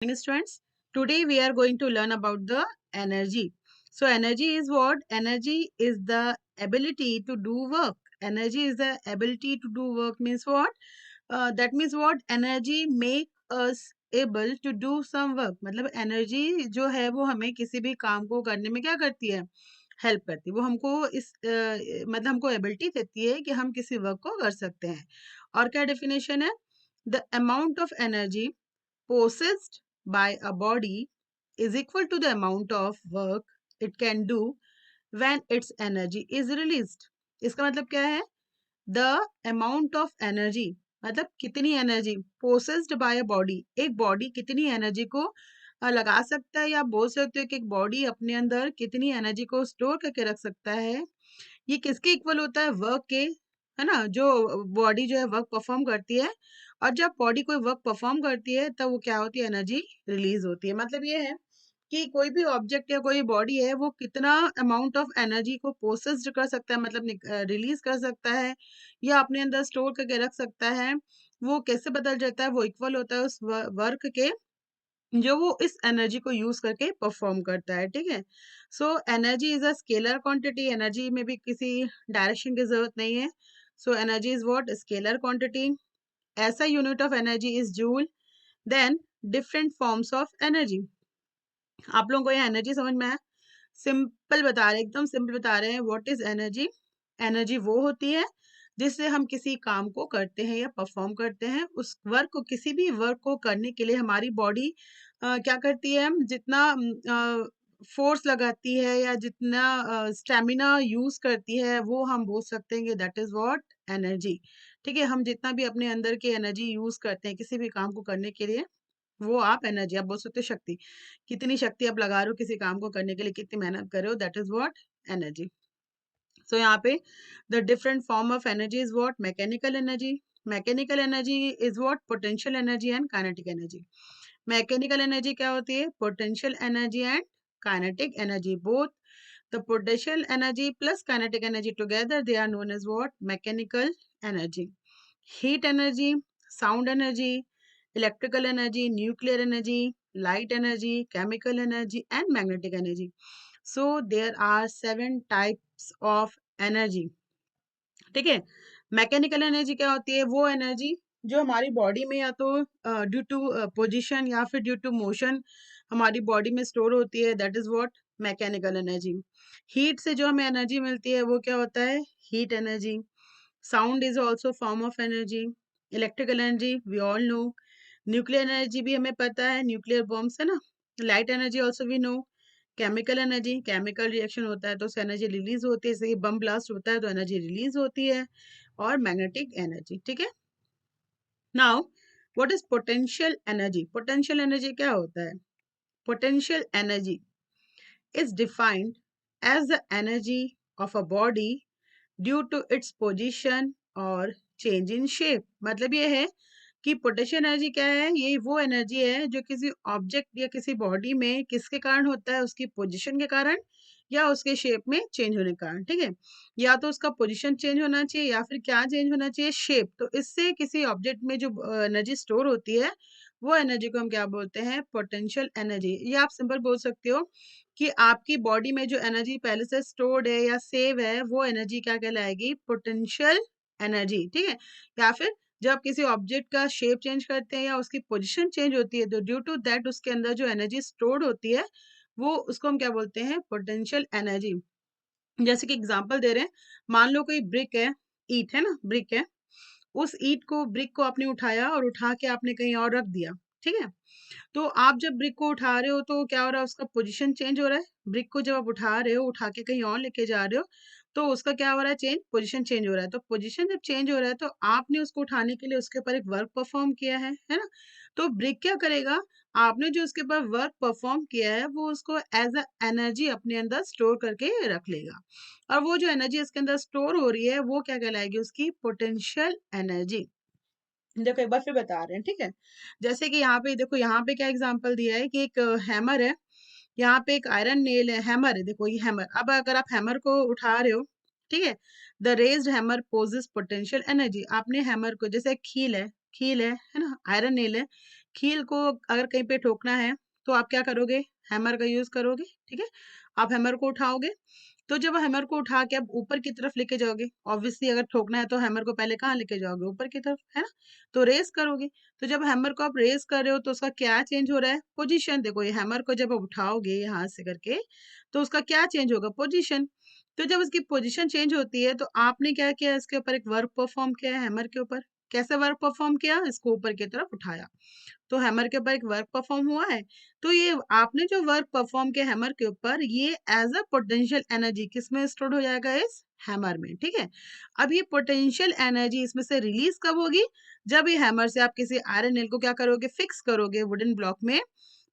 Morning, students. Today we are going to learn about the energy. So energy is what? Energy is the ability to do work. Energy is the ability to do work means what? That means what? Energy make us able to do some work. मतलब energy जो है वो हमें किसी भी काम को करने में क्या करती है? हेल्प करती है। वो हमको मतलब हमको एबिलिटी देती है कि हम किसी वर्क को कर सकते हैं। और क्या डेफिनेशन है? The amount of energy possessed by a body is equal to the amount of work it can do when its energy is released. इसका मतलब क्या है? द अमाउंट ऑफ एनर्जी मतलब कितनी energy possessed bye a body, एक body कितनी energy को लगा सकता है, या बोल सकते हो कि एक बॉडी अपने अंदर कितनी एनर्जी को स्टोर करके रख सकता है। ये किसके इक्वल होता है? वर्क के, है ना? जो बॉडी जो है वर्क परफॉर्म करती है, और जब बॉडी कोई वर्क परफॉर्म करती है तब वो क्या होती है? एनर्जी रिलीज होती है। मतलब ये है कि कोई भी ऑब्जेक्ट या कोई बॉडी है वो कितना अमाउंट ऑफ एनर्जी को प्रोसेस्ड कर सकता है, मतलब रिलीज कर सकता है या अपने अंदर स्टोर करके रख सकता है। वो कैसे बदल जाता है? वो इक्वल होता है उस वर्क के जो वो इस एनर्जी को यूज करके परफॉर्म करता है। ठीक है। So energy is a scalar quantity. Energy में भी किसी डायरेक्शन की जरूरत नहीं है। So energy is what? Scalar quantity. ऐसा unit of energy is joule. Then different forms of energy. आप लोगों को ये एनर्जी समझ में आया? सिंपल बता रहे हैं, एकदम सिंपल बता रहे हैं। What is energy? एनर्जी वो होती है जिससे हम किसी काम को करते हैं या परफॉर्म करते हैं। उस वर्क को, किसी भी वर्क को करने के लिए हमारी बॉडी क्या करती है? जितना फोर्स लगाती है या जितना स्टेमिना यूज करती है वो हम बोल सकते हैं कि दैट इज व्हाट? एनर्जी। ठीक है। हम जितना भी अपने अंदर की एनर्जी यूज करते हैं किसी भी काम को करने के लिए, वो आप एनर्जी, आप बोल सकते हो शक्ति। कितनी शक्ति आप लगा रहे हो किसी काम को करने के लिए, कितनी मेहनत कर रहे हो, that is what? Energy. So यहाँ पे the different form of energy is what? Mechanical energy. Mechanical energy is what? Potential energy and kinetic energy. Mechanical energy क्या होती है? Potential energy and kinetic energy. Both the potential energy plus kinetic energy together they are known as what? Mechanical energy. Heat energy, sound energy, electrical energy, nuclear energy, light energy, chemical energy, and magnetic energy. So there are 7 types of energy. ठीक है। Mechanical energy क्या होती है? वो energy जो हमारी body में या तो ड्यू टू पोजीशन या फिर ड्यू टू मोशन हमारी बॉडी में स्टोर होती है, that is what? Mechanical energy. Heat से जो हमें एनर्जी मिलती है वो क्या होता है? Heat energy. Sound is also form of energy. Electrical energy we all know. Nuclear energy भी हमें पता है, न्यूक्लियर बॉम्ब्स है ना। Light energy also we know. Chemical energy, chemical reaction होता है तो उससे एनर्जी रिलीज होती है, जैसे कि बम ब्लास्ट होता है तो एनर्जी रिलीज होती है। और मैग्नेटिक एनर्जी। ठीक है। Now what is potential energy? Potential energy क्या होता है? Potential energy is defined as the energy of a body due to its position और change in shape। मतलब ये है कि पोटेंशियल एनर्जी क्या है? ये वो एनर्जी है जो किसी ऑब्जेक्ट या किसी बॉडी में किसके कारण होता है? उसकी पोजीशन के कारण या उसके शेप में चेंज होने के कारण। ठीक है। या तो उसका पोजीशन चेंज होना चाहिए या फिर क्या चेंज होना चाहिए? शेप। तो इससे किसी ऑब्जेक्ट में जो एनर्जी स्टोर होती है वो एनर्जी को हम क्या बोलते हैं? Potential energy. ये आप सिंपल बोल सकते हो कि आपकी बॉडी में जो एनर्जी पहले से स्टोर्ड है या सेव है वो एनर्जी क्या कहलाएगी? Potential energy. ठीक है। या फिर जब किसी ऑब्जेक्ट का शेप चेंज करते हैं या उसकी पोजीशन चेंज होती है तो ड्यू टू दैट उसके अंदर जो एनर्जी स्टोर्ड होती है वो उसको हम क्या बोलते हैं? Potential energy. जैसे कि एग्जांपल दे रहे हैं, मान लो कोई ब्रिक है, ईंट है ना, ब्रिक है। उस ईंट को, ब्रिक को आपने उठाया और उठा के आपने कहीं और रख दिया। ठीक है। तो आप जब ब्रिक को उठा रहे हो तो क्या हो रहा है? उसका पोजीशन चेंज हो रहा है। ब्रिक को जब आप उठा रहे हो, उठा के कहीं और लेके जा रहे हो, तो उसका क्या हो रहा है? चेंज, पोजीशन चेंज हो रहा है। तो पोजीशन जब चेंज हो रहा है तो आपने उसको उठाने के लिए उसके ऊपर एक वर्क परफॉर्म किया है ना? तो ब्रिक क्या करेगा? आपने जो उसके ऊपर वर्क परफॉर्म किया है वो उसको एज अ एनर्जी अपने अंदर स्टोर करके रख लेगा। और वो जो एनर्जी इसके अंदर स्टोर हो रही है वो क्या कहलाएगी? उसकी पोटेंशियल एनर्जी। देखो एक बार फिर बता रहे हैं। ठीक है। जैसे कि यहाँ पे देखो, यहाँ पे क्या एग्जांपल दिया है कि एक हैमर है, यहाँ पे एक आयरन नेल है, हैमर है। देखो ये हैमर, अब अगर आप हैमर को उठा रहे हो, ठीक है, the raised hammer possesses potential energy. आपने हैमर को, जैसे कील है, कील है ना, आयरन नेल है, कील को अगर कहीं पे ठोकना है तो आप क्या करोगे, हैमर का यूज करोगे, ठीक है। आप हैमर को उठाओगे, तो जब हैमर को उठा के आप ऊपर की तरफ लेके जाओगे, ऑब्वियसली अगर ठोकना है तो हैमर को पहले कहाँ लेके जाओगे, ऊपर की तरफ, है ना। तो रेस करोगे, तो जब हैमर को आप रेस कर रहे हो तो उसका क्या चेंज हो रहा है, पोजीशन। देखो ये हैमर को जब आप उठाओगे यहाँ से करके, तो उसका क्या चेंज होगा, पोजीशन। तो जब उसकी पोजीशन चेंज होती है तो आपने क्या किया, इसके ऊपर एक वर्क परफॉर्म किया है हैमर के ऊपर। कैसे वर्क परफॉर्म किया, इसको ऊपर की तरफ उठाया, तो हैमर के ऊपर एक वर्क परफॉर्म हुआ है। तो ये आपने जो वर्क परफॉर्म किया हैमर के ऊपर, ये एज अ पोटेंशियल एनर्जी किसमें स्टोर हो जाएगा, इस हैमर में, ठीक है। अब ये पोटेंशियल एनर्जी इसमें से रिलीज कब होगी, जब ये हैमर से आप किसी आयरन नेल को क्या करोगे, फिक्स करोगे वुडन ब्लॉक में।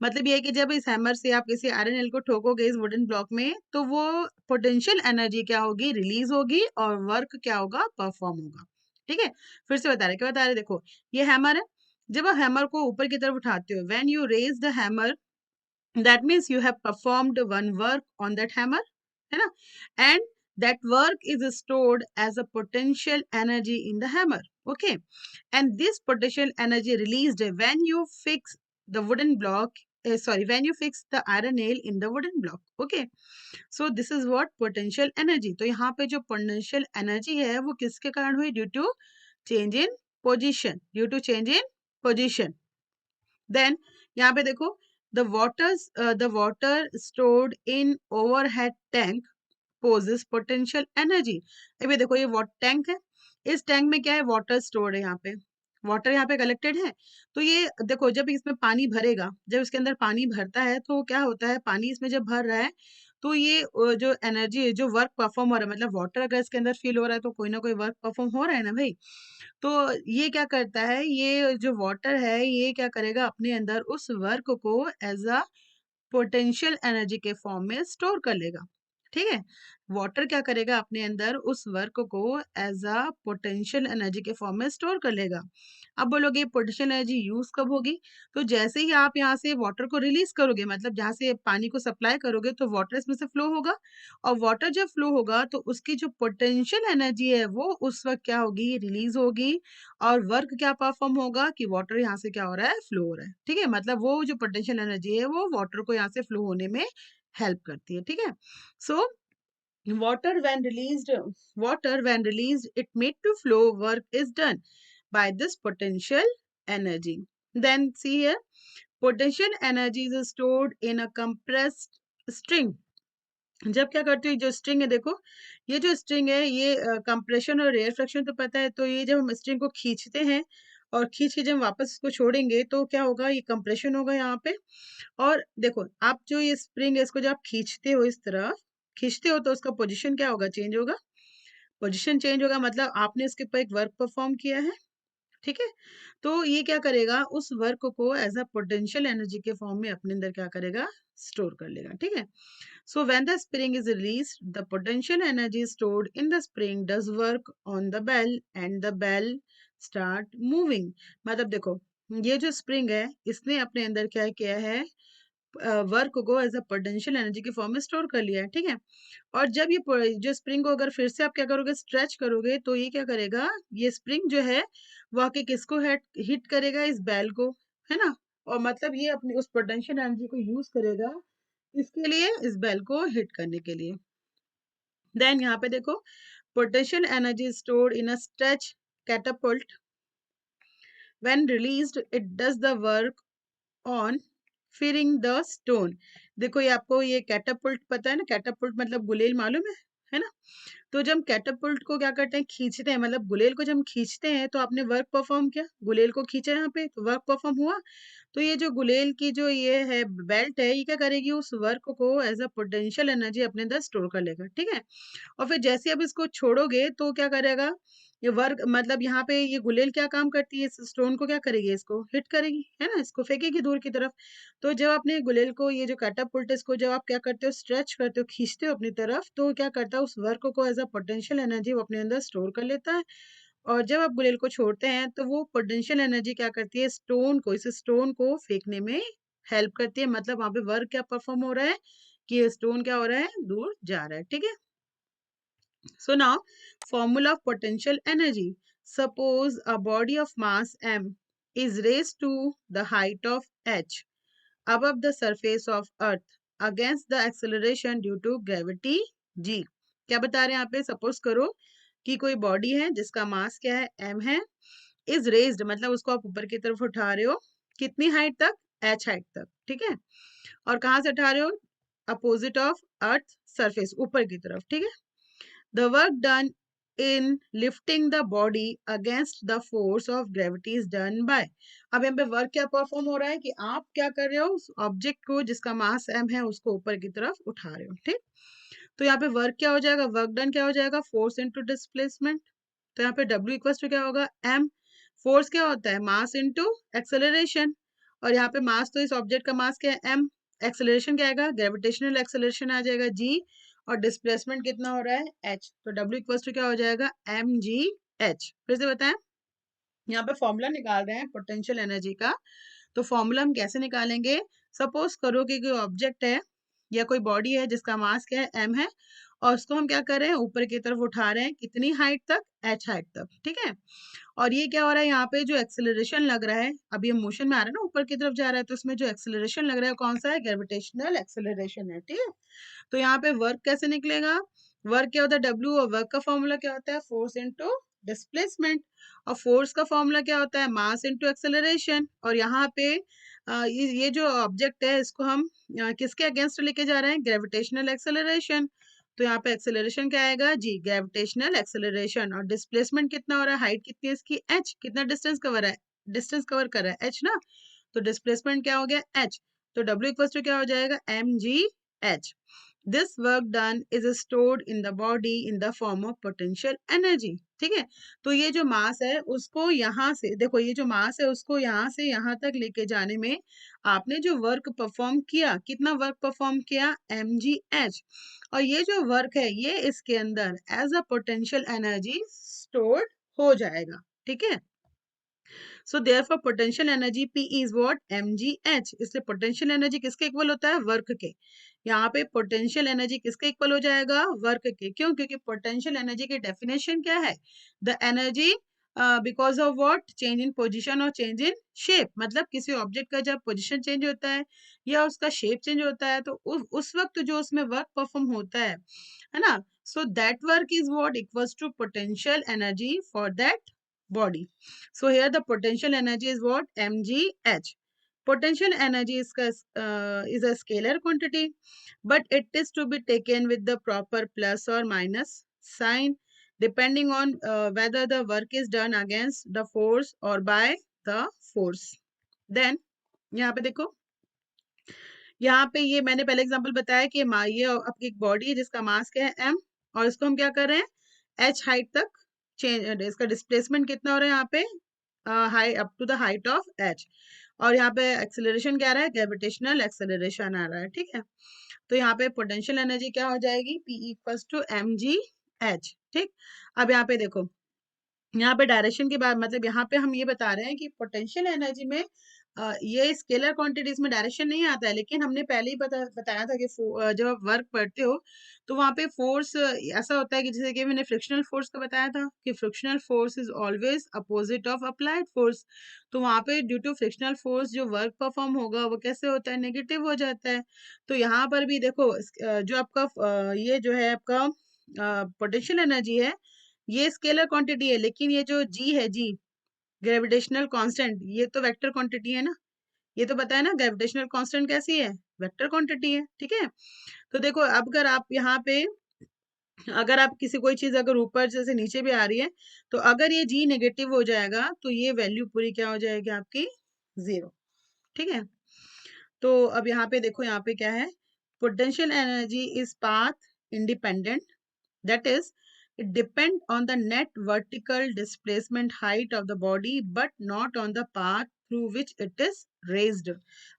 मतलब ये है कि जब इस हैमर से आप किसी आयरन नेल को ठोकोगे इस वुडन ब्लॉक में, तो वो पोटेंशियल एनर्जी क्या होगी, रिलीज होगी, और वर्क क्या होगा, परफॉर्म होगा, ठीक है। फिर से बता रहे, क्या बता रहे, देखो ये हैमर है, जब आप हैमर को ऊपर की तरफ उठाते हो, when you raise the hammer, that means you have performed one work on that hammer, है ना। And that work is stored as a potential energy in the hammer, okay. And this potential energy released when you fix the wooden block, sorry, when you fix the iron nail in the wooden block, okay. So this is what potential energy। तो यहाँ पे जो potential energy है वो किसके कारण हुई, due to change in position, due to change in position. Then यहाँ पे देखो, the water stored in overhead tank possesses potential energy. अभी देखो ये वाटर टैंक है, इस टैंक में क्या है, वाटर स्टोर्ड है, यहाँ पे वाटर यहाँ पे कलेक्टेड है। तो ये देखो जब इसमें पानी भरेगा, जब इसके अंदर पानी भरता है तो क्या होता है, पानी इसमें जब भर रहा है तो ये जो एनर्जी है, जो वर्क परफॉर्म हो रहा है, मतलब वाटर अगर इसके अंदर फील हो रहा है तो कोई ना कोई वर्क परफॉर्म हो रहा है ना भाई। तो ये क्या करता है, ये जो वाटर है ये क्या करेगा, अपने अंदर उस वर्क को एज अ पोटेंशियल एनर्जी के फॉर्म में स्टोर कर लेगा, ठीक है। वाटर क्या करेगा, अपने अंदर उस वर्क को एज अ पोटेंशियल एनर्जी के फॉर्म में स्टोर कर लेगा। अब बोलोगे पोटेंशियल एनर्जी यूज कब होगी, तो जैसे ही आप यहाँ से वाटर को रिलीज करोगे, मतलब जहाँ से पानी को सप्लाई करोगे तो वाटर इसमें से फ्लो होगा, और वाटर जब फ्लो होगा तो उसकी जो पोटेंशियल एनर्जी है वो उस वक्त क्या होगी, रिलीज होगी। और वर्क क्या परफॉर्म होगा कि वाटर यहाँ से क्या हो रहा है, फ्लो हो रहा है, ठीक है। मतलब वो जो पोटेंशियल एनर्जी है वो वाटर को यहाँ से फ्लो होने में हेल्प करती है, ठीक है। सो water when released water when released it made to flow, work is done by this potential energy। Then see here, potential energy is stored in a compressed string। जब क्या करते हो, जो स्ट्रिंग है देखो, ये जो स्ट्रिंग है ये कंप्रेशन और एयर फ्रिक्शन तो पता है, तो ये जब हम स्ट्रिंग को खींचते हैं और खींच के जब वापस इसको छोड़ेंगे तो क्या होगा, ये कंप्रेशन होगा यहाँ पे। और देखो आप जो ये स्प्रिंग है इसको जब आप खींचते हो, इस तरह खींचते हो तो उसका पोजीशन क्या होगा, चेंज होगा। पोजीशन चेंज होगा मतलब आपने इसके ऊपर एक वर्क परफॉर्म किया है, ठीक है। तो ये क्या करेगा, उस वर्क को एज अ पोटेंशियल एनर्जी के फॉर्म में अपने अंदर क्या करेगा, स्टोर कर लेगा, ठीक है। So when the spring is released, the potential energy stored in the spring does work on the bell and the bell start moving। मतलब देखो ये जो स्प्रिंग है इसने अपने अंदर क्या किया है, वर्क को एज अ पोटेंशियल एनर्जी के फॉर्म में स्टोर कर लिया है, ठीक है। और जब ये जो स्प्रिंग को अगर फिर से आप क्या करोगे, स्ट्रेच करोगे, तो ये क्या करेगा, ये स्प्रिंग जो है वो आके किसको हिट करेगा, इस बेल को, है ना। और मतलब ये अपनी उस पोटेंशियल एनर्जी को यूज करेगा इसके लिए, इस बेल को हिट करने के लिए। देन यहाँ पे देखो, potential energy stored in a stretch catapult, when released it does the work on firing the stone. देखो ये आपको ये कैटापल्ट पता है ना, कैटापल्ट मतलब गुलेल मालूम है ना। तो जब कैटापल्ट को क्या करते हैं, खींचते हैं, मतलब गुलेल को जब हम खींचते हैं तो आपने वर्क परफॉर्म किया, गुलेल को खींचा यहाँ पे तो वर्क परफॉर्म हुआ। तो ये जो गुलेल की जो ये है बेल्ट है, ये क्या करेगी, उस वर्क को एज अ पोटेंशियल एनर्जी अपने अंदर स्टोर कर लेगा, ठीक है। और फिर जैसे अब इसको छोड़ोगे तो क्या करेगा, ये वर्क मतलब यहाँ पे ये गुलेल क्या काम करती है, इस स्टोन को क्या करेगी, इसको हिट करेगी, है ना, इसको फेंकेगी दूर की तरफ। तो जब आपने गुलेल को, ये जो कैटापल्ट है, इसको जब आप क्या करते हो, स्ट्रेच करते हो, खींचते हो अपनी तरफ, तो क्या करता है, उस वर्क को एज अ पोटेंशियल एनर्जी वो अपने अंदर स्टोर कर लेता है। और जब आप गुलेल को छोड़ते हैं तो वो पोटेंशियल एनर्जी क्या करती है, स्टोन को, इस स्टोन को फेंकने में हेल्प करती है। मतलब वहां पे वर्क क्या परफॉर्म हो रहा है, कि स्टोन क्या हो रहा है, दूर जा रहा है, ठीक है। So now, formula of potential energy. Suppose a body of mass m is raised to the height of h above the surface of earth against the acceleration due to gravity g। क्या बता रहे हैं यहाँ पे? Suppose करो कि कोई body है जिसका मास क्या है, m है, इज रेज्ड मतलब उसको आप ऊपर की तरफ उठा रहे हो, कितनी हाइट तक? h हाइट तक, ठीक है। और कहाँ से उठा रहे हो? अपोजिट ऑफ अर्थ सरफेस, ऊपर की तरफ, ठीक है। The work done in lifting the body against the force of gravity is done by. अब यहाँ पे वर्क क्या परफॉर्म हो रहा है कि आप क्या कर रहे हो? उस ऑब्जेक्ट को जिसका मास m है उसको ऊपर की तरफ उठा रहे हो, ठीक। तो यहाँ पे वर्क क्या हो जाएगा? वर्क डन क्या हो जाएगा? Force into displacement. तो यहाँ पे W इक्वल्स टू क्या होगा? m। फोर्स क्या होता है? Mass into acceleration. और यहाँ पे मास, तो इस ऑब्जेक्ट का मास क्या है? m। एक्सेलरेशन क्या आएगा? ग्रेविटेशनल एक्सेलरेशन आ जाएगा g। और डिस्प्लेसमेंट कितना हो रहा है? h। तो W इक्वल्स टू क्या हो जाएगा? mgh। फिर से बताएं, यहाँ पे फॉर्मूला निकाल रहे हैं पोटेंशियल एनर्जी का। तो फॉर्मूला हम कैसे निकालेंगे? सपोज करो कि कोई ऑब्जेक्ट है या कोई बॉडी है जिसका मास क्या है? m है, और उसको हम क्या कर रहे हैं? ऊपर की तरफ उठा रहे हैं, कितनी हाइट तक? h हाइट तक, ठीक है। और ये क्या हो रहा है? यहाँ पे जो एक्सेलरेशन लग रहा है, अभी हम मोशन में आ रहा है ना, ऊपर की तरफ जा रहा है, तो उसमें जो एक्सेलरेशन लग रहा है कौन सा है? ग्रेविटेशनल एक्सेलरेशन है, ठीक है। तो यहाँ पे वर्क कैसे निकलेगा? वर्क क्या होता है? W। और वर्क का फॉर्मूला क्या होता है? Force into displacement. और फोर्स का फॉर्मूला क्या होता है? Mass into acceleration. और यहाँ पे ये जो ऑब्जेक्ट है इसको हम किसके अगेंस्ट लेके जा रहे हैं? Gravitational acceleration. तो यहाँ पे एक्सेलरेशन क्या आएगा? जी, ग्रेविटेशनल एक्सेलरेशन। और डिस्प्लेसमेंट कितना हो रहा है? हाइट कितनी है इसकी? h। कितना डिस्टेंस कवर है? डिस्टेंस कवर कर रहा है h ना। तो डिस्प्लेसमेंट क्या हो गया? h। तो W इक्वल्स टू क्या हो जाएगा? mgh। This work done is stored in the body in the form of potential energy, ठीक है। तो ये जो मास है उसको यहाँ से देखो, ये जो मास है उसको यहाँ से यहाँ तक लेके जाने में आपने जो वर्क परफॉर्म किया, कितना वर्क परफॉर्म किया? mgh। और ये जो वर्क है ये इसके अंदर as a potential energy stored हो जाएगा, ठीक है। So therefore potential energy P is what? mgh। इसलिए पोटेंशियल एनर्जी किसके इक्वल होता है? वर्क के। यहाँ पे पोटेंशियल एनर्जी किसके इक्वल हो जाएगा? वर्क के। क्यों? क्योंकि पोटेंशियल एनर्जी की डेफिनेशन क्या है? The energy because of what? Change in position और चेंज इन शेप। मतलब किसी ऑब्जेक्ट का जब पोजिशन चेंज होता है या उसका शेप चेंज होता है, तो उस वक्त जो उसमें वर्क परफॉर्म होता है ना, so that work is what? Equals to potential energy for that body. So here the potential energy is what? mgh. Potential energy is a scalar quantity, but it is to be taken with the proper plus or minus sign depending on whether the work is done against the force or by the force. Then यहाँ पे देखो, यहाँ पे ये मैंने पहले example बताया कि ये आपकी एक बॉडी है जिसका मास क्या है? m। और इसको हम क्या कर रहे हैं? h हाइट तक चेंज, इसका डिस्प्लेसमेंट कितना हो रहा है यहाँ पे? High up to the height of h। और यहाँ पे एक्सेलरेशन क्या आ रहा है? ग्रेविटेशनल एक्सेलरेशन आ रहा है, ठीक है। तो यहाँ पे पोटेंशियल एनर्जी क्या हो जाएगी? P इक्वल्स टू mgh, ठीक। अब यहाँ पे देखो, यहाँ पे डायरेक्शन के बाद मतलब यहाँ पे हम ये बता रहे हैं कि पोटेंशियल एनर्जी में ये स्केलर क्वांटिटीज में डायरेक्शन नहीं आता है, लेकिन हमने पहले ही बताया था कि जब आप वर्क पढ़ते हो तो वहाँ पे फोर्स ऐसा होता है कि जैसे कि मैंने फ्रिक्शनल फोर्स का बताया था कि frictional force is always opposite of applied force. तो वहाँ पे ड्यू टू फ्रिक्शनल फोर्स जो वर्क परफॉर्म होगा वो कैसे होता है? नेगेटिव हो जाता है। तो यहाँ पर भी देखो जो आपका ये जो है आपका पोटेंशियल एनर्जी है ये स्केलर क्वांटिटी है, लेकिन ये जो जी है, जी ग्रेविटेशनल कांस्टेंट, ये तो वेक्टर क्वांटिटी है ना। ये तो बताया ना ग्रेविटेशनल कांस्टेंट कैसी है? वेक्टर क्वांटिटी है, ठीक है। तो देखो अब अगर आप यहाँ पे अगर आप किसी कोई चीज अगर ऊपर से नीचे भी आ रही है, तो अगर ये जी नेगेटिव हो जाएगा तो ये वैल्यू पूरी क्या हो जाएगी आपकी? 0, ठीक है। तो अब यहाँ पे देखो, यहाँ पे क्या है? Potential energy is path independent, that is it depend on the net vertical displacement height of the body but not on the path through which it is raised।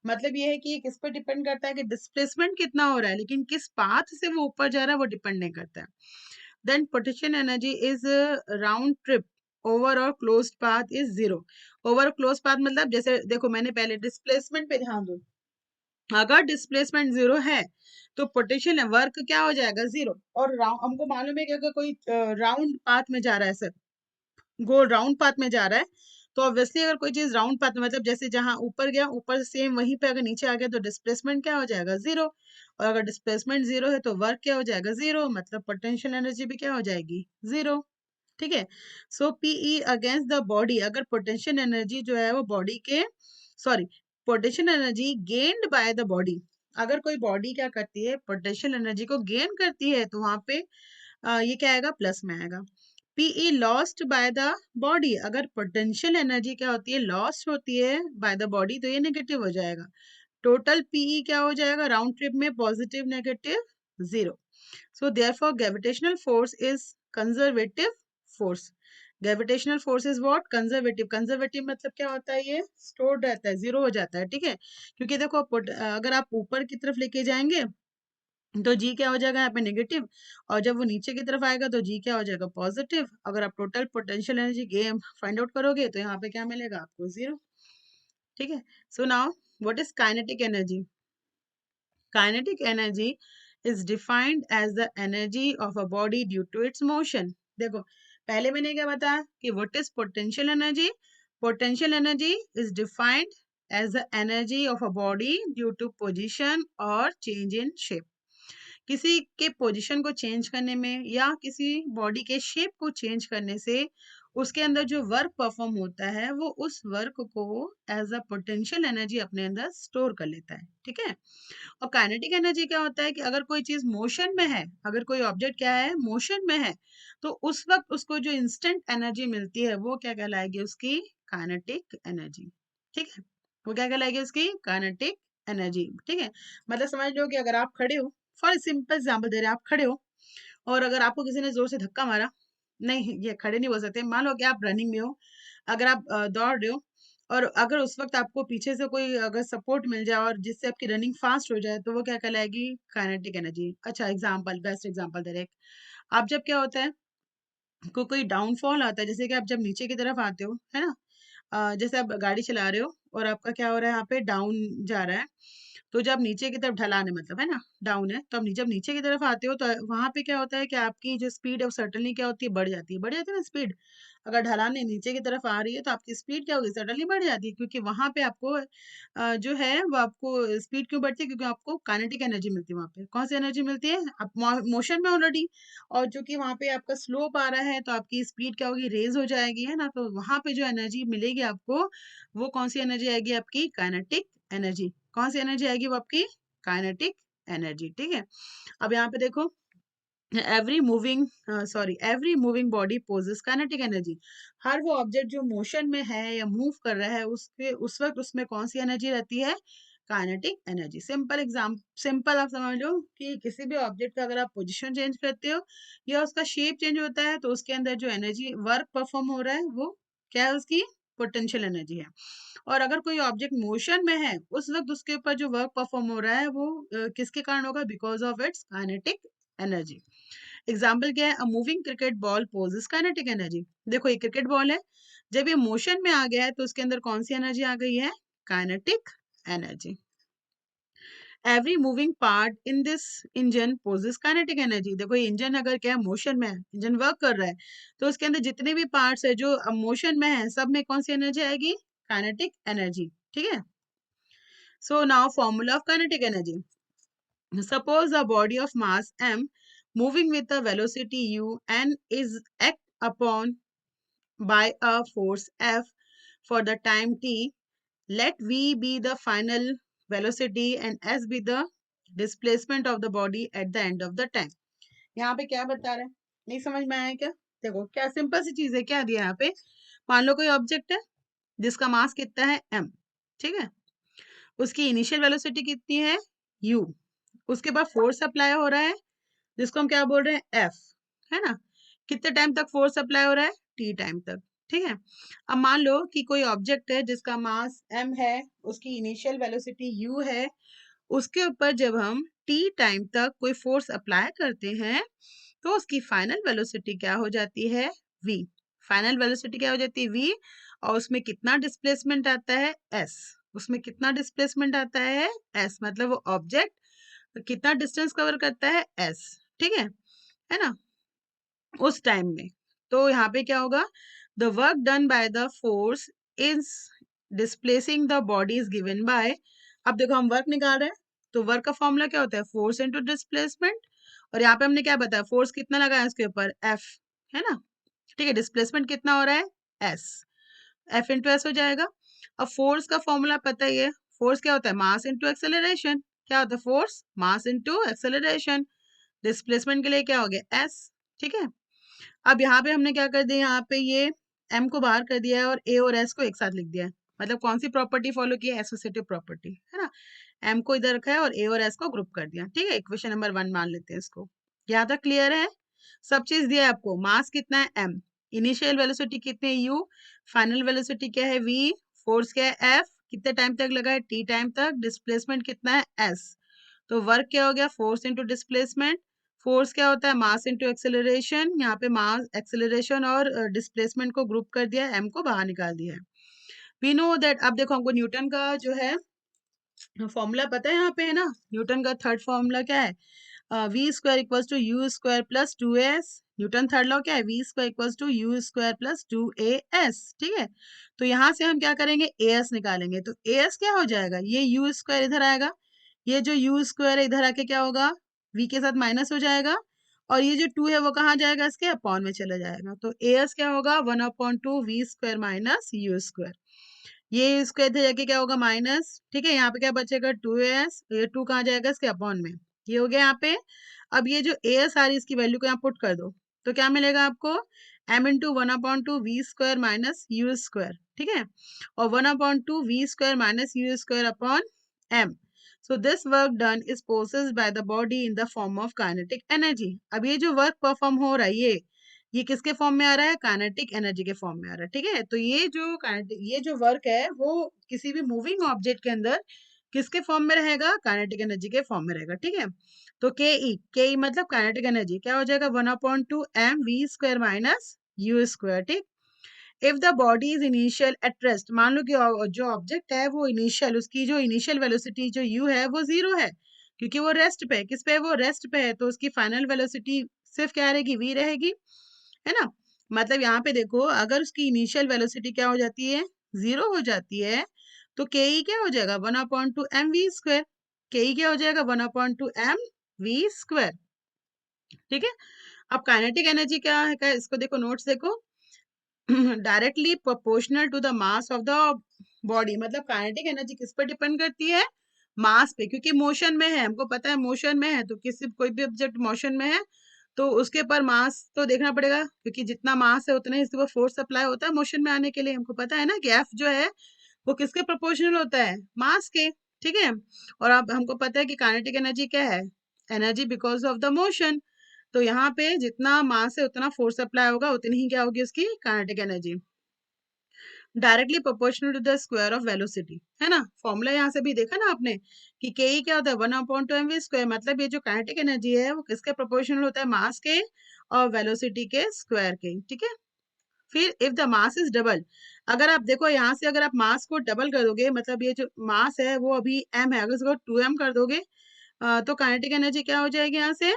मतलब ये है कि ये किस पर डिपेंड करता है कि डिस्प्लेसमेंट कितना हो रहा है, लेकिन किस पाथ से वो ऊपर जा रहा है वो डिपेंड नहीं करता है। Then potential energy is round trip over और closed path is 0। Over close path मतलब जैसे देखो मैंने पहले डिस्प्लेसमेंट पे ध्यान दो, अगर डिस्प्लेसमेंट 0 है तो पोटेंशियल वर्क क्या हो जाएगा? 0। और हमको मालूम है कि अगर कोई राउंड पाथ में जा रहा है, सर गोल राउंड पाथ में जा रहा है, तो ऑब्वियसली अगर कोई चीज राउंड पाथ में, मतलब जैसे जहां ऊपर गया ऊपर से सेम वहीं पे अगर नीचे आ गया तो डिस्प्लेसमेंट क्या हो जाएगा, जीरो। और अगर डिस्प्लेसमेंट जीरो है तो वर्क क्या हो जाएगा, जीरो, मतलब पोटेंशियल एनर्जी भी क्या हो जाएगी, जीरो। ठीक है। सो पीई अगेंस्ट द बॉडी, अगर पोटेंशियल एनर्जी जो है वो बॉडी के, sorry, potential energy gained by the body, अगर कोई बॉडी क्या करती है, पोटेंशियल एनर्जी को गेन करती है, तो वहां पे ये क्या आएगा, प्लस में आएगा। PE lost by the body, अगर पोटेंशियल एनर्जी क्या होती है, लॉस्ट होती है बाय द बॉडी, तो ये नेगेटिव हो जाएगा। टोटल पीई क्या हो जाएगा, राउंड ट्रिप में positive negative zero. So therefore gravitational force is conservative force. Gravitational force is what, conservative. Conservative मतलब क्या होता है, ये स्टोर्ड रहता है, जीरो हो जाता है। ठीक है, क्योंकि देखो अगर आप ऊपर की तरफ लेके जाएंगे तो जी क्या हो जाएगा यहाँ पे, नेगेटिव। और जब वो नीचे की तरफ आएगा तो जी क्या हो जाएगा, पॉजिटिव। अगर आप total potential energy game find out करोगे तो यहाँ पे क्या मिलेगा आपको, जीरो। ठीक है। So now what is kinetic energy? Kinetic energy is defined as the energy of a body due to its motion. देखो पहले मैंने क्या बताया कि what is potential energy? Potential energy is defined as the energy of a body due to position or change in shape. किसी के position को change करने में या किसी बॉडी के शेप को चेंज करने से उसके अंदर जो वर्क परफॉर्म होता है वो उस वर्क को एज अ पोटेंशियल एनर्जी अपने अंदर स्टोर कर लेता है। ठीक है। और काइनेटिक एनर्जी क्या होता है कि अगर कोई चीज मोशन में है, अगर कोई ऑब्जेक्ट क्या है, मोशन में है, तो उस वक्त उसको जो इंस्टेंट एनर्जी मिलती है वो क्या कहलाएगी, उसकी काइनेटिक एनर्जी। ठीक है, वो क्या कहलाएगी, उसकी काइनेटिक एनर्जी। ठीक है, मतलब समझ लो कि अगर आप खड़े हो, फॉर सिंपल एग्जाम्पल दे रहे हैं, आप खड़े हो और अगर आपको किसी ने जोर से धक्का मारा, नहीं ये खड़े नहीं बोल सकते, मान लो कि आप रनिंग में हो, अगर आप दौड़ रहे हो और अगर उस वक्त आपको पीछे से कोई अगर सपोर्ट मिल जाए और जिससे आपकी रनिंग फास्ट हो जाए तो वो क्या कहलाएगी, काइनेटिक एनर्जी। अच्छा एग्जांपल, बेस्ट एग्जांपल दे रहे हैं। आप जब क्या होता है, कोई डाउनफॉल आता है, जैसे कि आप जब नीचे की तरफ आते हो, है ना, जैसे आप गाड़ी चला रहे हो और आपका क्या हो रहा है, यहाँ पे डाउन जा रहा है, तो जब नीचे की तरफ ढलान है, मतलब है ना डाउन है, तो आप जब नीचे की तरफ आते हो तो वहां पे क्या होता है कि आपकी जो स्पीड है वो सर्टनली क्या होती है, बढ़ जाती है, बढ़ जाती है ना स्पीड। अगर ढलान नीचे की तरफ आ रही है तो आपकी स्पीड क्या होगी, सडनली बढ़ जाती है, क्योंकि वहां पे आपको जो है वो आपको स्पीड क्यों बढ़ती है, क्योंकि आपको काइनेटिक एनर्जी मिलती है। वहां पे कौन सी एनर्जी मिलती है, आप मोशन में ऑलरेडी, और जो कि वहां पे आपका स्लोप आ रहा है तो आपकी स्पीड क्या होगी, रेज हो जाएगी, है ना। तो वहां पे जो एनर्जी मिलेगी आपको, वो कौन सी एनर्जी आएगी, आपकी काइनेटिक एनर्जी। कौन सी एनर्जी आएगी, वो आपकी काइनेटिक एनर्जी। ठीक है। अब यहाँ पे देखो, every moving body possess kinetic energy. हर वो ऑब्जेक्ट जो मोशन में है या मूव कर रहा है उसके उस वक्त उसमें कौन सी एनर्जी रहती है, काइनेटिक एनर्जी। सिंपल आप समझ लो कि किसी भी ऑब्जेक्ट का अगर आप पोजीशन चेंज करते हो या उसका शेप चेंज होता है तो उसके अंदर जो एनर्जी वर्क परफॉर्म हो रहा है वो क्या है, उसकी पोटेंशियल एनर्जी है। और अगर कोई ऑब्जेक्ट मोशन में है उस वक्त उसके ऊपर जो वर्क परफॉर्म हो रहा है वो किसके कारण होगा, because of its kinetic energy. Example क्या है, a moving cricket ball possess kinetic energy. देखो ये क्रिकेट बॉल है, जब ये मोशन में आ गया है तो उसके अंदर कौन सी एनर्जी आ गई है, kinetic energy. Every moving part in this engine possess kinetic energy. देखो ये इंजन अगर क्या है, मोशन में है, इंजन वर्क कर रहा है, तो उसके अंदर जितने भी पार्ट्स है जो मोशन में है सब में कौन सी एनर्जी आएगी, काइनेटिक एनर्जी। ठीक है। So now formula of kinetic energy. Suppose a body of mass m moving with a velocity u and is act upon by a force F for the time t. Let v be the final velocity and s be the displacement of the body at the end of the time. यहाँ पे क्या बता रहा है, नहीं समझ में आया क्या? देखो क्या सिंपल सी चीज है, क्या दिया यहाँ पे, मान लो कोई ऑब्जेक्ट है जिसका मास कितना है m, ठीक है, उसकी इनिशियल वेलोसिटी कितनी है u, उसके बाद फोर्स अप्लाई हो रहा है जिसको हम क्या बोल रहे हैं, एफ, है ना। कितने टाइम तक फोर्स अप्लाई हो रहा है, टी टाइम तक। ठीक है। अब मान लो कि कोई ऑब्जेक्ट है जिसका मास एम है, उसकी इनिशियल वेलोसिटी यू है, उसके ऊपर जब हम टी टाइम तक कोई फोर्स अप्लाई करते हैं तो उसकी फाइनल वेलोसिटी क्या हो जाती है, वी। फाइनल वेलोसिटी क्या हो जाती है, वी। और उसमें कितना डिस्प्लेसमेंट आता है, एस। उसमें कितना डिस्प्लेसमेंट आता है, एस, मतलब वो ऑब्जेक्ट कितना डिस्टेंस कवर करता है, एस। ठीक है ना, उस टाइम में। तो यहाँ पे क्या होगा, the work done by the force is displacing the body is given by, अब देखो हम वर्क निकाल रहे हैं, तो वर्क का फॉर्मूला क्या होता है, फोर्स इनटू डिस्प्लेसमेंट, और यहाँ पे हमने क्या बताया, फोर्स कितना लगाया इसके ऊपर, एफ, है ना, ठीक है, डिस्प्लेसमेंट कितना हो रहा है, एस, एफ इंटू एस हो जाएगा। अब फोर्स का फॉर्मूला पता ही है, फोर्स क्या होता है, मास इंटू एक्सेलरेशन, क्या होता है force, mass into acceleration, displacement के लिए क्या हो गया, एस, ठीक है। अब यहाँ पे हमने क्या कर दिया, यहाँ पे ये m को बाहर कर दिया है और a और s को एक साथ लिख दिया है, मतलब कौन सी प्रॉपर्टी फॉलो की है, एसोसिएटिव प्रॉपर्टी, है ना, m को इधर रखा है और a और s को ग्रुप कर दिया, ठीक है, इक्वेशन नंबर 1 मान लेते हैं इसको। यहाँ तक क्लियर है, सब चीज दिया है आपको, मास कितना है m, इनिशियल वेलोसिटी कितनी है u, फाइनल वेलोसिटी क्या है v, फोर्स क्या है f, कितने टाइम तक लगा है t टाइम तक, डिस्प्लेसमेंट कितना है s, तो वर्क क्या हो गया, फोर्स इंटू डिस्प्लेसमेंट, फोर्स क्या होता है, मास इंटू एक्सेलरेशन, यहाँ पे मास एक्सेलरेशन और डिस्प्लेसमेंट को ग्रुप कर दिया, एम को बाहर निकाल दिया है। वी नो दैट, अब देखो हमको न्यूटन का जो है फॉर्मूला पता है, यहाँ पे है ना, न्यूटन का थर्ड फॉर्मूला क्या है, v square equals to u square plus 2as, Newton third law क्या है, v square equals to u square plus 2as, ठीक है। तो यहाँ से हम क्या करेंगे, as निकालेंगे, तो as क्या हो जाएगा, ये यू स्क्वायर इधर आएगा, ये जो यू स्क्वायर है इधर आके क्या होगा, v के साथ माइनस हो जाएगा, और ये जो 2 है वो कहाँ जाएगा, इसके अपॉन में चला जाएगा, तो as क्या होगा, 1/2 v square minus u square, ये स्क्वायर इधर जाके क्या होगा, माइनस, ठीक है, यहाँ पे क्या बचेगा, 2as, ये 2 कहाँ जाएगा, इसके अपॉन में, ये हो गया यहाँ पे। अब ये जो as आ रही है इसकी वैल्यू को यहाँ पुट कर दो, तो क्या मिलेगा आपको, m into 1/2 v square minus u square, ठीक है, और 1/2 v square minus u square upon m, so this work done is possessed by the body in the form of kinetic energy। अब ये जो वर्क परफॉर्म हो रहा है ये किसके फॉर्म में आ रहा है, काइनेटिक एनर्जी के फॉर्म में आ रहा है, ठीक है, तो ये जो वर्क है वो किसी भी मूविंग ऑब्जेक्ट के अंदर किसके फॉर्म में रहेगा, काइनेटिक एनर्जी के फॉर्म में रहेगा, ठीक है। तो के ई मतलब काइनेटिक एनर्जी क्या हो जाएगा, 1/2 m v square minus u square, ठीक। If the body is initial at rest, मान लो कि जो ऑब्जेक्ट है वो इनिशियल, उसकी जो इनिशियल वेलोसिटी जो u है वो 0 है, क्योंकि वो रेस्ट पे है, किस पे है, वो रेस्ट पे है, तो उसकी फाइनल वेलोसिटी सिर्फ क्या रहेगी, v रहेगी, है ना। मतलब यहाँ पे देखो, अगर उसकी इनिशियल वेलोसिटी क्या हो जाती है, 0 हो जाती है, तो के ई क्या हो जाएगा, 1/2 एम वी स्क्वायर, के ई क्या हो जाएगा, 1/2 एम वी स्क्वायर, ठीक है। अब काइनेटिक एनर्जी क्या है, इसको देखो, नोट्स देखो, directly proportional to the mass of the body, मतलब काइनेटिक एनर्जी किस पर डिपेंड करती है, मास पे, क्योंकि मोशन में है, हमको पता है मोशन में है, तो किसी कोई भी ऑब्जेक्ट मोशन में है तो उसके पर मास तो देखना पड़ेगा, क्योंकि जितना मास है उतना ही इसके ऊपर फोर्स अप्लाई होता है मोशन में आने के लिए, हमको पता है ना कि एफ जो है वो किसके प्रोपोर्शनल होता है, मास के, ठीक है। और अब हमको पता है कि काइनेटिक एनर्जी क्या है, energy because of the motion, तो यहाँ पे जितना मास है उतना फोर्स अप्लाई होगा, उतनी ही क्या होगी उसकी kinetic energy, directly proportional to the square of velocity, है ना, फॉर्मूला यहाँ से भी देखा ना आपने कि के ई क्या होता है, 1/2 एम वी स्क्वायर, मतलब ये जो काइनेटिक एनर्जी है वो किसके प्रोपोर्शनल होता है, मास के और वेलोसिटी के स्क्वायर के, ठीक है। फिर if the mass is double, अगर आप देखो यहाँ से अगर आप मास को डबल कर दोगे, मतलब ये जो मास है वो अभी m है, अगर इसको 2m कर दोगे तो काइनेटिक एनर्जी क्या हो जाएगी, यहाँ से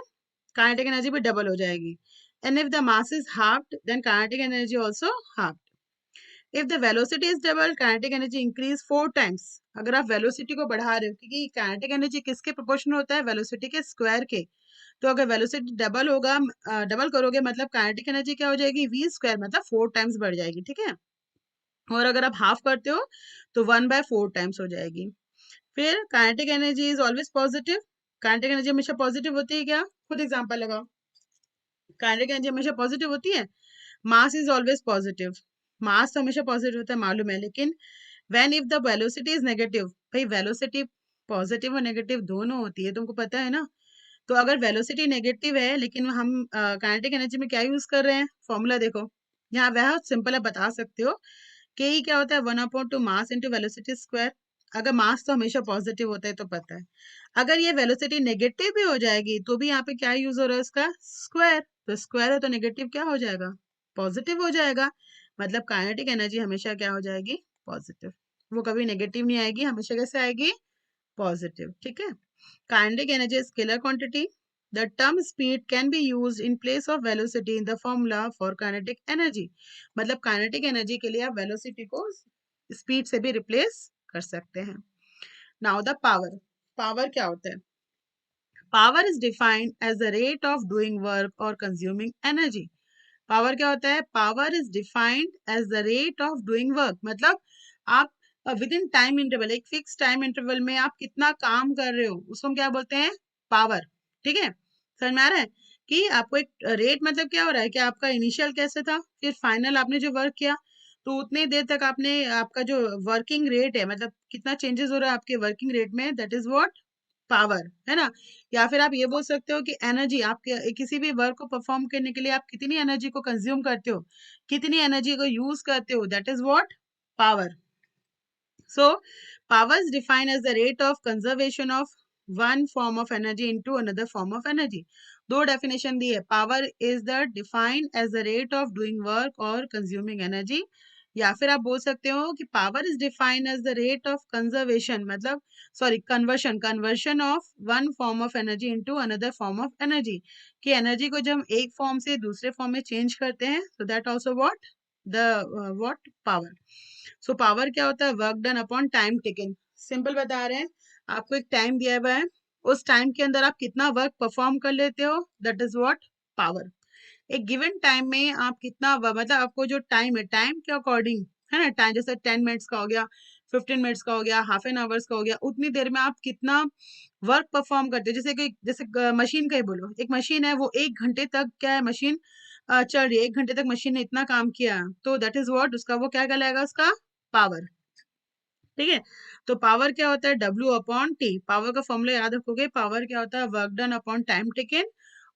काइनेटिक एनर्जी भी डबल हो जाएगी, and if the mass is halved then kinetic energy also half. If the velocity is double kinetic energy increase 4 times, अगर आप वेलोसिटी को बढ़ा रहे हो, क्योंकि काइनेटिक एनर्जी किसके प्रोपोर्शनल होता है, वेलोसिटी के स्क्वायर के, तो अगर वेलोसिटी डबल होगा, डबल करोगे मतलब काइनेटिक एनर्जी क्या हो जाएगी, वी स्क्वायर, मतलब 4 टाइम्स बढ़ जाएगी, ठीक है। और अगर आप हाफ करते हो तो 1/4 टाइम्स हो जाएगी। फिर kinetic energy is always positive, kinetic energy हमेशा पॉजिटिव होती है क्या, खुद एग्जांपल लगाओ, काइनेटिक एनर्जी हमेशा पॉजिटिव होती है, मास इज ऑलवेज पॉजिटिव, मास तो हमेशा पॉजिटिव होता है मालूम है, लेकिन when if the velocity is negative, भाई वेलोसिटी पॉजिटिव और नेगेटिव दोनों होती है, तुमको पता है ना, तो अगर वेलोसिटी नेगेटिव है लेकिन हम काइनेटिक एनर्जी में क्या यूज कर रहे हैं, फॉर्मूला देखो, यहाँ बहुत सिंपल है, बता सकते हो, के ई क्या होता है, 1/2 मास इंटू वेलोसिटी स्क्वायर, अगर मास तो हमेशा पॉजिटिव होता है तो पता है, अगर ये वेलोसिटी नेगेटिव भी हो जाएगी तो भी यहाँ पे क्या यूज हो रहा है, उसका स्क्वायर, तो स्क्वायर है तो नेगेटिव क्या हो जाएगा, पॉजिटिव हो जाएगा, मतलब काइनेटिक एनर्जी हमेशा क्या हो जाएगी, पॉजिटिव, वो कभी नेगेटिव नहीं आएगी, हमेशा कैसे आएगी, पॉजिटिव, ठीक है। Kinetic energy is scalar quantity. The term speed can be used in place of velocity in the formula for kinetic energy. मतलब kinetic energy के लिए आप velocity को स्पीड से भी रिप्लेस कर सकते हैं। नाउ द पावर, पावर क्या होता है? Power is defined as the rate of doing work और कंज्यूमिंग एनर्जी। पावर क्या होता है? Power is defined as the rate of doing work, मतलब आप विद इन टाइम इंटरवल, एक फिक्स टाइम इंटरवल में आप कितना काम कर रहे हो, उसको हम क्या बोलते हैं? पावर। ठीक है, समझ में आ रहा है कि आपको एक रेट मतलब क्या हो रहा है कि आपका इनिशियल कैसे था, फिर फाइनल आपने जो वर्क किया, तो उतने देर तक आपने आपका जो वर्किंग रेट है, मतलब कितना चेंजेस हो रहा है आपके वर्किंग रेट में, दैट इज व्हाट? पावर, है ना? या फिर आप ये बोल सकते हो कि एनर्जी, आप किसी भी वर्क को परफॉर्म करने के लिए आप कितनी एनर्जी को कंज्यूम करते हो, कितनी एनर्जी को यूज करते हो, that is what? Power. So, power is defined as the rate of conservation of one form of energy into another form of energy. दो definition दी है. Power is the defined as the rate of doing work or consuming energy. या फिर आप बोल सकते हो कि power is defined as the rate of conservation, मतलब conversion of one form of energy into another form of energy. कि energy को जब हम एक form से दूसरे form में change करते हैं, so that also what? The what? Power. So power क्या होता है? Work done upon time taken. Simple बता रहे हैं, आपको एक टाइम दिया हुआ है, उस टाइम के अंदर आप कितना वर्क परफॉर्म कर लेते हो, दैट इज व्हाट? पावर। एक गिवन टाइम में आप कितना मतलब आपको जो टाइम है, टाइम के अकॉर्डिंग, है ना, टाइम जैसे 10 मिनट्स का हो गया, 15 मिनट्स का हो गया, हाफ एन आवर्स का हो गया, उतनी देर में आप कितना वर्क परफॉर्म करते हो। जैसे कि जैसे मशीन का ही बोलो, एक मशीन है वो 1 घंटे तक क्या है, मशीन चल रही है, 1 घंटे तक मशीन ने इतना काम किया, तो दैट इज व्हाट? उसका वो क्या कहलाएगा? उसका पावर। ठीक है, तो पावर क्या होता है? W upon t. पावर का फॉर्मूला याद रखोगे, पावर क्या होता है? Work done upon time taken,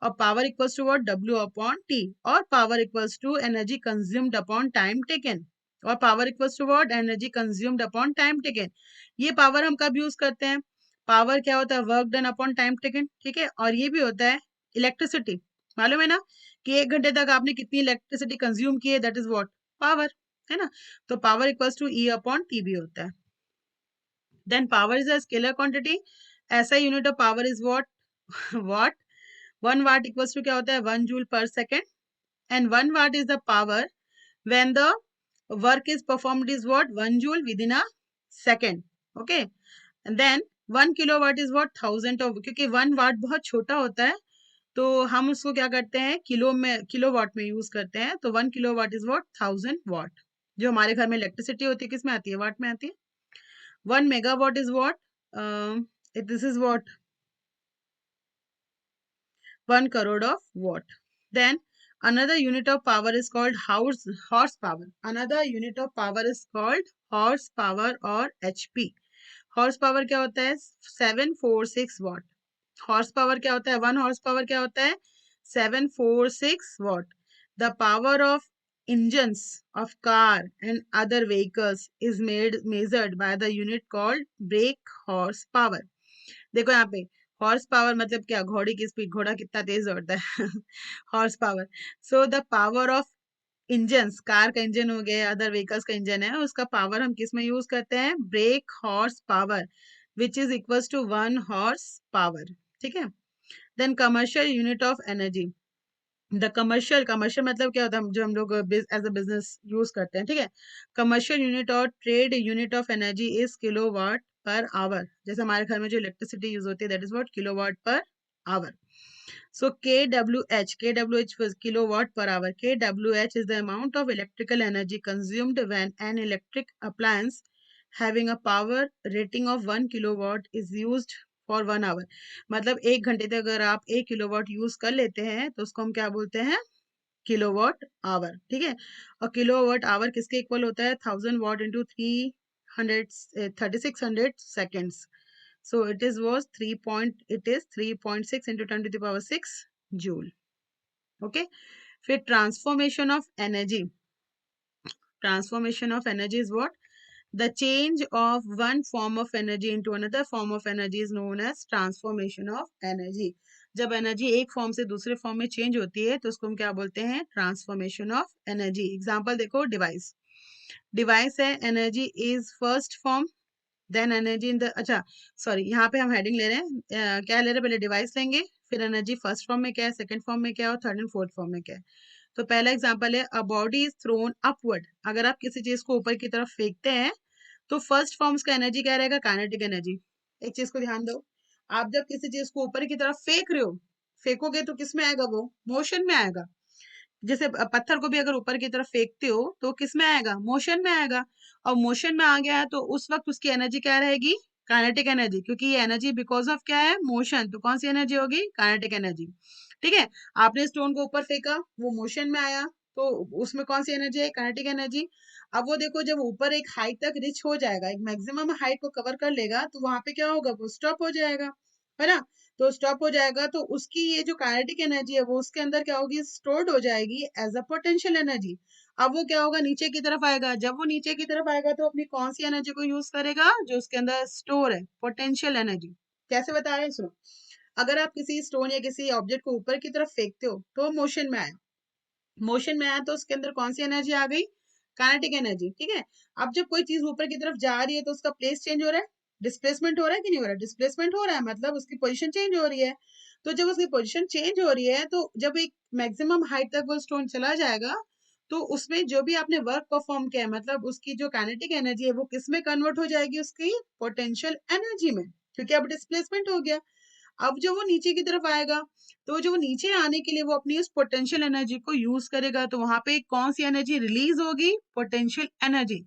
और power equals to what? W upon t, और power equals to energy consumed upon time taken, और power equals to what? Energy consumed upon time taken. ये power हम कब use करते हैं? Power क्या होता है? Work done upon time taken. ठीक है, और ये भी होता है इलेक्ट्रिसिटी, मालूम है ना, कि 1 घंटे तक आपने कितनी इलेक्ट्रिसिटी कंज्यूम की है, दैट इज व्हाट? पावर, है ना? तो power equals to E upon t भी होता है। Then power is a scalar quantity. ऐसा unit of power is what? Watt. 1 watt equals to क्या होता है? 1 joule per second. And 1 watt is the power when the work is performed is what? 1 joule within a second. Okay. And then 1 kilowatt is what? 1000 of, क्योंकि 1 watt बहुत छोटा होता है, तो हम उसको क्या करते हैं? किलोवाट में यूज करते हैं। तो 1 kilowatt is what? 1000 watt. जो हमारे घर में इलेक्ट्रिसिटी होती है किस में आती है? वाट में आती है। 1 megawatt is what? This is what? 1 crore of watt. Then another unit of power is called horsepower. Another unit of power is called horsepower or HP. Horsepower क्या होता है? 746 watt. Horsepower क्या होता है? 1 horsepower क्या होता है? 746 watt. The power of engines of car and other vehicles is measured by the unit called brake horsepower. देखो यहाँ पे हॉर्स पावर मतलब क्या? घोड़ी की स्पीड, घोड़ा कितना तेज दौड़ता है। Horse power. So the power of engines, car का इंजन हो गया, अदर व्हीकल्स का इंजन है, उसका पावर हम किस में यूज करते हैं? Brake horse power, which is equals to 1 horsepower। ठीक है, then commercial unit of energy. The commercial मतलब क्या होता है? जो हम लोग एज अ बिजनेस यूज करते हैं। ठीक है, कमर्शियल यूनिट और trade unit of energy is kilowatt per hour. जैसे हमारे घर में जो इलेक्ट्रिसिटी यूज होती है, that is what? Kilowatt per hour. So kWh was kilowatt per hour. kWh is the amount of electrical energy consumed when an electric appliance having a power rating of 1 kilowatt is used for 1 hour. मतलब 1 घंटे तक अगर आप 1 kilowatt use कर लेते हैं तो उसको हम क्या बोलते हैं? Kilowatt hour. ठीक है, और किलोवाट आवर किसके इक्वल होता है? 1000 watt into 3600 seconds. So it is 3.6 into 10 to the power 6 joule. Okay. फिर transformation of energy. Transformation of energy is what? The change of one form of energy into another form of energy is known as transformation of energy. जब energy एक form से दूसरे form में change होती है तो उसको हम क्या बोलते हैं? Transformation of energy. एग्जांपल देखो, डिवाइस। डिवाइस है, energy is first form, then energy in the, अच्छा सॉरी, यहाँ पे हम हेडिंग ले रहे हैं, क्या ले रहे हैं? पहले डिवाइस लेंगे, फिर एनर्जी फर्स्ट फॉर्म में क्या है, सेकंड फॉर्म में क्या है, और थर्ड एंड फोर्थ फॉर्म में क्या है। तो पहला एग्जांपल है, a body is throne upward. अगर आप किसी चीज को ऊपर की तरफ फेंकते हैं तो फर्स्ट फॉर्म का एनर्जी क्या रहेगा, काइनेटिक एनर्जी। एक चीज को ध्यान दो, आप जब किसी चीज को ऊपर की तरफ फेंक रहे हो, फेंकोगे तो किस में आएगा, वो मोशन में आएगा। जैसे पत्थर को भी अगर ऊपर की तरफ फेंकते हो तो किस में आएगा, मोशन में आएगा। और मोशन में आ गया है तो उस वक्त उसकी एनर्जी क्या रहेगी, काइनेटिक एनर्जी, क्योंकि ये एनर्जी बिकॉज ऑफ क्या है, मोशन। तो कौन सी एनर्जी होगी, काइनेटिक एनर्जी। ठीक है, आपने स्टोन को ऊपर फेंका, वो मोशन में आया, तो उसमें कौन सी एनर्जी है, काइनेटिक एनर्जी। अब वो देखो, जब ऊपर एक हाइट तक रिच हो जाएगा, एक मैक्सिमम हाइट को कवर कर लेगा, तो वहां पे क्या होगा, वो स्टॉप हो जाएगा, है ना। तो स्टॉप हो जाएगा तो उसकी ये जो काइनेटिक एनर्जी है वो उसके अंदर क्या होगी, स्टोर्ड हो जाएगी एज अ पोटेंशियल एनर्जी। अब वो क्या होगा, नीचे की तरफ आएगा। जब वो नीचे की तरफ आएगा तो अपनी कौन सी एनर्जी को यूज करेगा, जो उसके अंदर स्टोर है, पोटेंशियल एनर्जी। कैसे बता रहे हैं, सुनो। अगर आप किसी स्टोन या किसी ऑब्जेक्ट को ऊपर की तरफ फेंकते हो तो मोशन में आया, मोशन में आया तो उसके अंदर कौन सी एनर्जी आ गई, काइनेटिक एनर्जी। ठीक है, अब जब कोई चीज ऊपर की तरफ जा रही है तो उसका प्लेस चेंज हो रहा है, डिस्प्लेसमेंट हो रहा है कि नहीं हो रहा है, डिस्प्लेसमेंट हो रहा है, मतलब उसकी पोजीशन चेंज हो रही है। तो जब उसकी पोजीशन चेंज हो रही है तो जब एक मैक्सिमम हाइट तक वो स्टोन चला जाएगा, तो उसमें जो भी आपने वर्क परफॉर्म किया है, मतलब उसकी जो काइनेटिक एनर्जी है वो किस में कन्वर्ट हो जाएगी, उसकी पोटेंशियल एनर्जी में, क्योंकि अब डिस्प्लेसमेंट हो गया। अब जब वो नीचे की तरफ आएगा तो जो वो नीचे आने के लिए वो अपनी उस पोटेंशियल एनर्जी को यूज करेगा, तो वहां पे कौन सी एनर्जी रिलीज होगी, पोटेंशियल एनर्जी।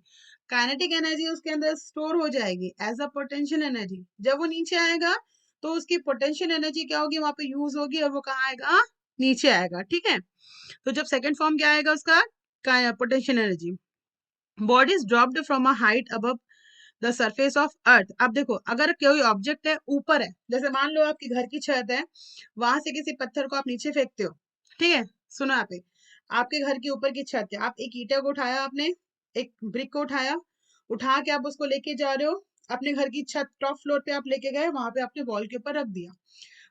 काइनेटिक एनर्जी उसके अंदर स्टोर हो जाएगी एज अ पोटेंशियल एनर्जी। जब वो नीचे आएगा तो उसकी पोटेंशियल एनर्जी क्या होगी, वहां पे यूज होगी और वो कहाँ आएगा, नीचे आएगा। ठीक है, तो जब सेकंड फॉर्म क्या आएगा उसका, potential energy. Bodies dropped from a height above the surface of earth. अब देखो, अगर कोई ऑब्जेक्ट है ऊपर है, जैसे मान लो आपकी घर की छत है, वहां से किसी पत्थर को आप नीचे फेंकते हो। ठीक है, सुनो यहाँ पे, आपके घर के ऊपर की छत है, आप एक ईटा को उठाया, आपने एक ब्रिक को उठाया, उठा के आप उसको लेके जा रहे हो अपने घर की छत, टॉप फ्लोर पे आप लेके गए, वहां पे आपने वॉल के ऊपर रख दिया।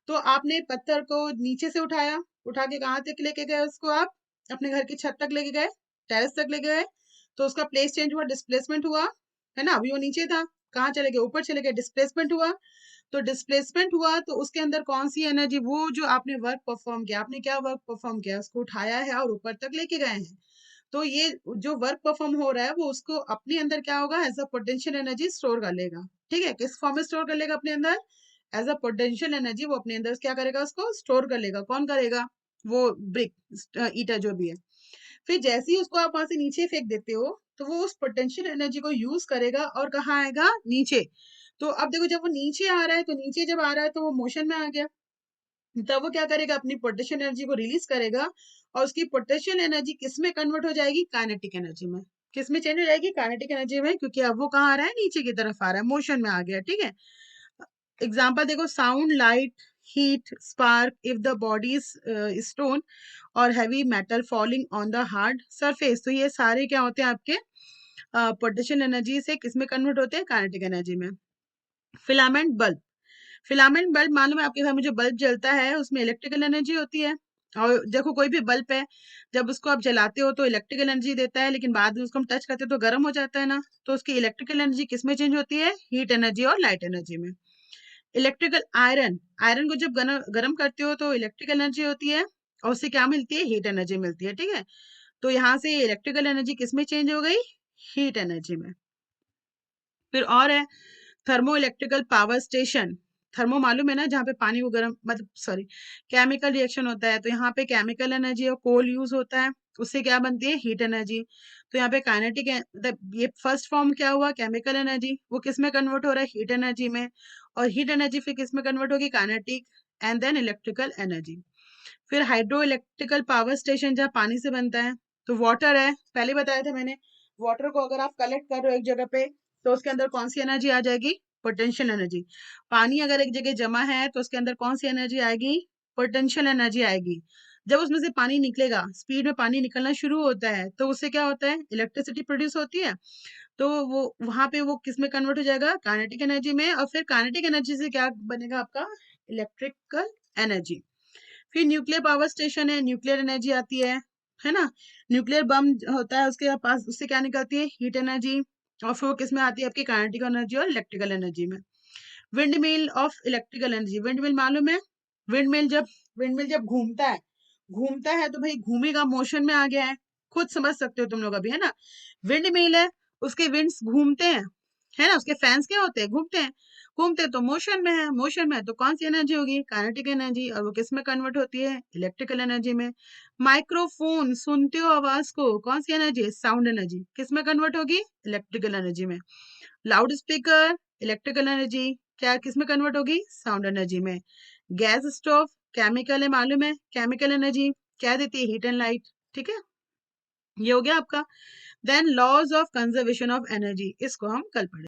तो आपने पत्थर को नीचे से उठाया, उठा के कहाँ तक लेके गए उसको, आप अपने घर की छत तक लेके गए, टेरेस तक लेके गए। तो उसका प्लेस चेंज हुआ, डिस्प्लेसमेंट हुआ, है ना। अभी वो नीचे था, कहाँ चले गए, ऊपर चले गए, डिस्प्लेसमेंट हुआ। तो डिस्प्लेसमेंट हुआ तो उसके अंदर कौन सी एनर्जी, वो जो आपने वर्क परफॉर्म किया, आपने क्या वर्क परफॉर्म किया, उसको उठाया है और ऊपर तक लेके गए हैं। तो ये जो वर्क परफॉर्म हो रहा है वो उसको अपने अंदर क्या होगा, as a potential energy store कर लेगा। ठीक है, किस फॉर्म में स्टोर कर लेगा, अपने अंदर एज अ पोटेंशियल एनर्जी, वो अपने अंदर क्या करेगा, उसको स्टोर कर लेगा। कौन करेगा, वो ब्रिक, ईटा जो भी है। फिर जैसे ही उसको आप वहां से नीचे फेंक देते हो तो वो उस पोटेंशियल एनर्जी को यूज करेगा और कहाँ आएगा, नीचे। तो अब देखो, जब वो नीचे आ रहा है तो नीचे जब आ रहा है तो वो मोशन में आ गया, तब वो क्या करेगा, अपनी पोटेंशियल एनर्जी को रिलीज करेगा। और उसकी पोटेंशियल एनर्जी किस में कन्वर्ट हो जाएगी, काइनेटिक एनर्जी में। किस में चेंज हो जाएगी, काइनेटिक एनर्जी में, क्योंकि अब वो कहाँ आ रहा है, नीचे की तरफ आ रहा है, मोशन में आ गया। ठीक है, एग्जाम्पल देखो, sound, light, heat, spark, if the body stone और heavy metal falling on the hard surface. तो ये सारे क्या होते हैं आपके, पोटेंशियल एनर्जी से किस में कन्वर्ट होते हैं, काइनेटिक एनर्जी में। फिलामेंट बल्ब, फिलामेंट बल्ब मालूम है आपके घर में जो बल्ब जलता है उसमें इलेक्ट्रिकल एनर्जी होती है। और देखो, कोई भी बल्ब है, जब उसको आप जलाते हो तो इलेक्ट्रिकल एनर्जी देता है, लेकिन बाद में उसको हम टच करते हो तो गर्म हो जाता है ना। तो उसकी इलेक्ट्रिकल एनर्जी किस में चेंज होती है, हीट एनर्जी और लाइट एनर्जी में। इलेक्ट्रिकल आयरन, आयरन को जब गर्म करते हो तो इलेक्ट्रिकल एनर्जी होती है और उससे क्या मिलती है, हीट एनर्जी मिलती है। ठीक है, तो यहाँ से इलेक्ट्रिकल एनर्जी किस में चेंज हो गई, हीट एनर्जी में। फिर और है, thermo electrical power station. Thermo मालूम है ना, जहाँ पे पानी को गर्म, मतलब सॉरी, केमिकल रिएक्शन होता है, तो यहाँ पे केमिकल एनर्जी और कोल यूज होता है, उससे क्या बनती है, हीट एनर्जी। तो यहाँ पे काइनेटिक, मतलब ये फर्स्ट फॉर्म क्या हुआ, केमिकल एनर्जी, वो किस में कन्वर्ट हो रहा है, हीट एनर्जी में। और हीट एनर्जी फिर किस में कन्वर्ट होगी, kinetic, and then electrical energy. फिर हाइड्रो इलेक्ट्रिकल पावर स्टेशन जहाँ पानी से बनता है। तो वाटर है, पहले बताया था मैंने, वाटर को अगर आप कलेक्ट कर रहे हो एक जगह पे तो उसके अंदर कौन सी एनर्जी आ जाएगी, पोटेंशियल एनर्जी। पानी अगर एक जगह जमा है तो उसके अंदर कौन सी एनर्जी आएगी, पोटेंशियल एनर्जी आएगी। जब उसमें से पानी निकलेगा, स्पीड में पानी निकलना शुरू होता है, तो उससे क्या होता है, इलेक्ट्रिसिटी प्रोड्यूस होती है। तो वो वहां पे वो किस में कन्वर्ट हो जाएगा, काइनेटिक एनर्जी में। और फिर काइनेटिक एनर्जी से क्या बनेगा आपका, इलेक्ट्रिकल एनर्जी। फिर न्यूक्लियर पावर स्टेशन है, न्यूक्लियर एनर्जी आती है ना। न्यूक्लियर बम होता है उसके पास, उससे क्या निकलती है, हीट एनर्जी। और फिर वो किस में आती है, आपकी काइनेटिक एनर्जी और इलेक्ट्रिकल एनर्जी में। Wind mill of electrical energy, wind mill मालूम है, विंड मिल जब, विंड मिल जब घूमता है, घूमता है तो भाई घूमेगा, मोशन में आ गया है, खुद समझ सकते हो तुम लोग अभी, है ना। विंड मिल है, उसके विंड्स घूमते हैं, है ना। उसके फैंस क्या होते हैं, घूमते हैं, घूमते तो मोशन में है, मोशन में है तो कौन सी एनर्जी होगी, काइनेटिक एनर्जी, और वो किस में कन्वर्ट होती है, इलेक्ट्रिकल एनर्जी में। माइक्रोफोन, सुनते हो आवाज को, कौन सी एनर्जी है, साउंड एनर्जी, किस में कन्वर्ट होगी, इलेक्ट्रिकल एनर्जी में। लाउड स्पीकर, इलेक्ट्रिकल एनर्जी, क्या किस में कन्वर्ट होगी, साउंड एनर्जी में। गैस स्टोव, केमिकल है, मालूम है, केमिकल एनर्जी क्या देती है, हीट एंड लाइट। ठीक है, ये हो गया आपका। Then laws of conservation of energy, इसको हम कल पढ़ेंगे।